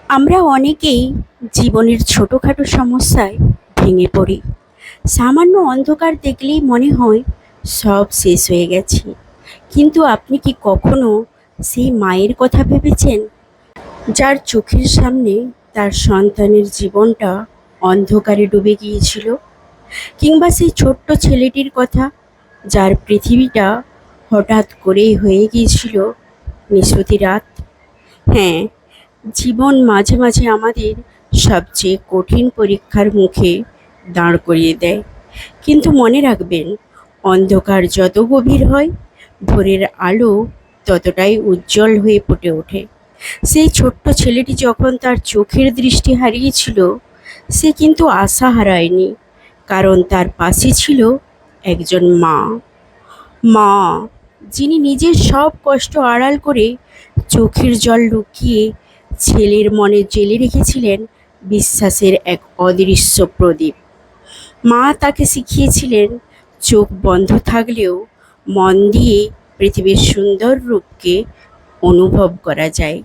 আমরা অনেকেই জীবনের ছোটোখাটো সমস্যায় ভেঙে পড়ি। সামান্য অন্ধকার দেখলেই মনে হয় সব শেষ হয়ে গেছে। কিন্তু আপনি কি কখনো সেই মায়ের কথা ভেবেছেন, যার চোখের সামনে তার সন্তানের জীবনটা অন্ধকারে ডুবে গিয়েছিল? কিংবা সেই ছোট্ট ছেলেটির কথা, যার পৃথিবীটা হঠাৎ করেই হয়ে গিয়েছিল নিশতি রাত? হ্যাঁ, জীবন মাঝে মাঝে আমাদের সবচেয়ে কঠিন পরীক্ষার মুখে দাঁড় করিয়ে দেয়। কিন্তু মনে রাখবেন, অন্ধকার যত গভীর হয়, ভোরের আলো ততটাই উজ্জ্বল হয়ে ফুটে ওঠে। সেই ছোট্ট ছেলেটি যখন তার চোখের দৃষ্টি হারিয়েছিল, সে কিন্তু আশা হারায়নি, কারণ তার পাশে ছিল একজন মা। মা, যিনি নিজের সব কষ্ট আড়াল করে, চোখের জল লুকিয়ে ছেলের মনে জেলে রেখেছিলেন বিশ্বাসের এক অদৃশ্য প্রদীপ। মা তাকে শিখিয়েছিলেন, চোখ বন্ধ থাকলেও মন দিয়ে পৃথিবীর সুন্দর রূপকে অনুভব করা যায়।